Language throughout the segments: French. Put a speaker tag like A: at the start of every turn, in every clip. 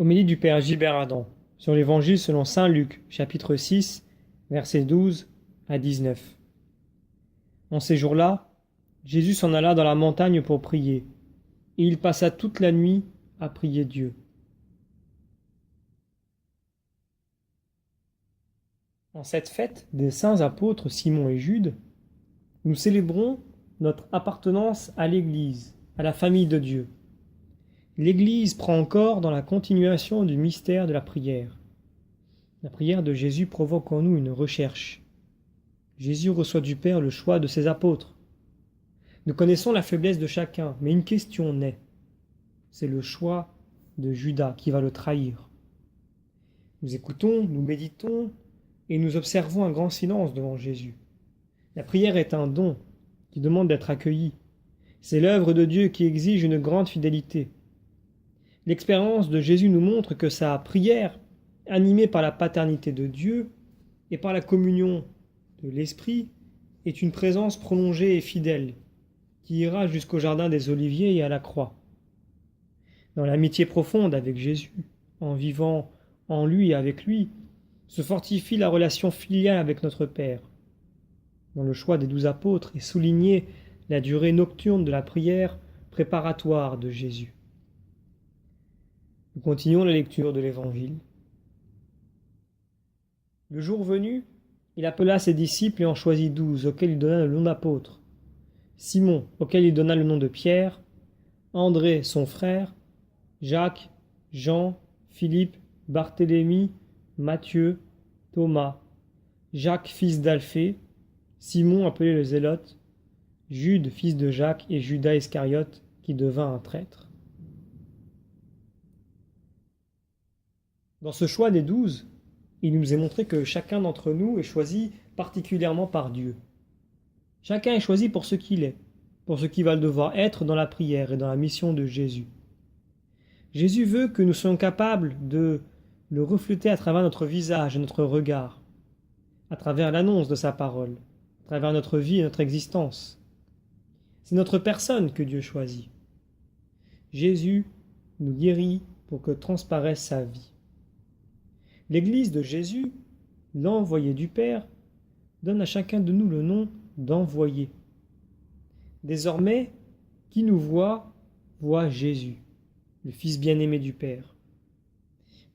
A: Homélie du Père Gilbert Adam sur l'Évangile selon saint Luc, chapitre 6, versets 12 à 19. En ces jours-là, Jésus s'en alla dans la montagne pour prier, et il passa toute la nuit à prier Dieu. En cette fête des saints apôtres Simon et Jude, nous célébrons notre appartenance à l'Église, à la famille de Dieu. L'Église prend encore dans la continuation du mystère de la prière. La prière de Jésus provoque en nous une recherche. Jésus reçoit du Père le choix de ses apôtres. Nous connaissons la faiblesse de chacun, mais une question naît. C'est le choix de Judas qui va le trahir. Nous écoutons, nous méditons et nous observons un grand silence devant Jésus. La prière est un don qui demande d'être accueilli. C'est l'œuvre de Dieu qui exige une grande fidélité. L'expérience de Jésus nous montre que sa prière, animée par la paternité de Dieu et par la communion de l'Esprit, est une présence prolongée et fidèle qui ira jusqu'au jardin des Oliviers et à la croix. Dans l'amitié profonde avec Jésus, en vivant en lui et avec lui, se fortifie la relation filiale avec notre Père. Dans le choix des 12 apôtres est soulignée la durée nocturne de la prière préparatoire de Jésus. Nous continuons la lecture de l'Évangile. Le jour venu, il appela ses disciples et en choisit 12, auxquels il donna le nom d'apôtres. Simon, auquel il donna le nom de Pierre, André, son frère, Jacques, Jean, Philippe, Barthélemy, Matthieu, Thomas, Jacques, fils d'Alphée, Simon, appelé le Zélote, Jude, fils de Jacques, et Judas Iscariote, qui devint un traître. Dans ce choix des 12, il nous est montré que chacun d'entre nous est choisi particulièrement par Dieu. Chacun est choisi pour ce qu'il est, pour ce qu'il va devoir être dans la prière et dans la mission de Jésus. Jésus veut que nous soyons capables de le refléter à travers notre visage et notre regard, à travers l'annonce de sa parole, à travers notre vie et notre existence. C'est notre personne que Dieu choisit. Jésus nous guérit pour que transparaisse sa vie. L'Église de Jésus, l'envoyé du Père, donne à chacun de nous le nom d'envoyé. Désormais, qui nous voit, voit Jésus, le Fils bien-aimé du Père.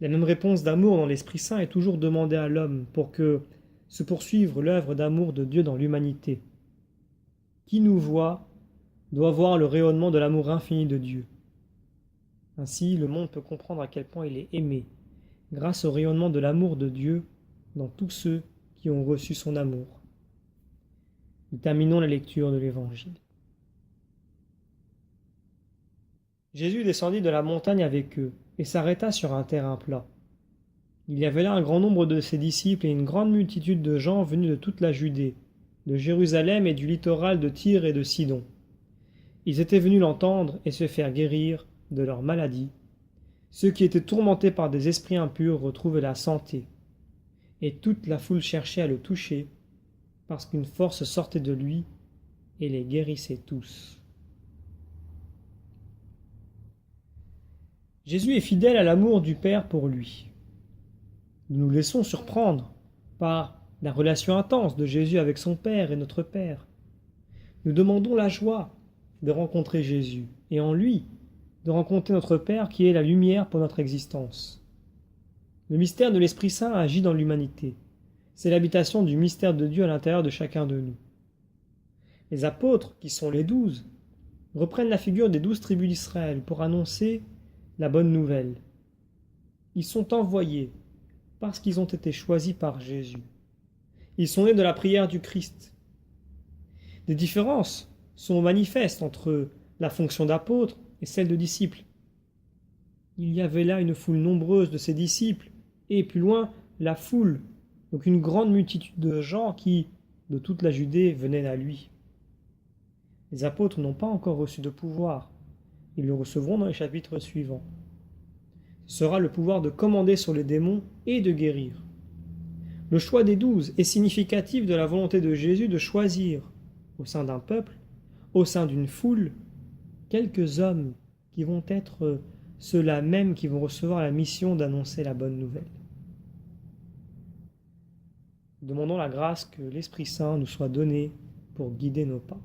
A: La même réponse d'amour dans l'Esprit Saint est toujours demandée à l'homme pour que se poursuive l'œuvre d'amour de Dieu dans l'humanité. Qui nous voit doit voir le rayonnement de l'amour infini de Dieu. Ainsi, le monde peut comprendre à quel point il est aimé, grâce au rayonnement de l'amour de Dieu dans tous ceux qui ont reçu son amour. Nous terminons la lecture de l'Évangile. Jésus descendit de la montagne avec eux et s'arrêta sur un terrain plat. Il y avait là un grand nombre de ses disciples et une grande multitude de gens venus de toute la Judée, de Jérusalem et du littoral de Tyr et de Sidon. Ils étaient venus l'entendre et se faire guérir de leur maladie. Ceux qui étaient tourmentés par des esprits impurs retrouvaient la santé, et toute la foule cherchait à le toucher, parce qu'une force sortait de lui et les guérissait tous. Jésus est fidèle à l'amour du Père pour lui. Nous nous laissons surprendre par la relation intense de Jésus avec son Père et notre Père. Nous demandons la joie de rencontrer Jésus, et en lui, de rencontrer notre Père qui est la lumière pour notre existence. Le mystère de l'Esprit Saint agit dans l'humanité. C'est l'habitation du mystère de Dieu à l'intérieur de chacun de nous. Les apôtres, qui sont les 12, reprennent la figure des 12 tribus d'Israël pour annoncer la bonne nouvelle. Ils sont envoyés parce qu'ils ont été choisis par Jésus. Ils sont nés de la prière du Christ. Des différences sont manifestes entre la fonction d'apôtre et celle de disciples. Il y avait là une foule nombreuse de ses disciples, et plus loin, la foule, donc une grande multitude de gens qui, de toute la Judée, venaient à lui. Les apôtres n'ont pas encore reçu de pouvoir. Ils le recevront dans les chapitres suivants. Ce sera le pouvoir de commander sur les démons et de guérir. Le choix des 12 est significatif de la volonté de Jésus de choisir, au sein d'un peuple, au sein d'une foule, quelques hommes qui vont être ceux-là même qui vont recevoir la mission d'annoncer la bonne nouvelle. Demandons la grâce que l'Esprit Saint nous soit donné pour guider nos pas.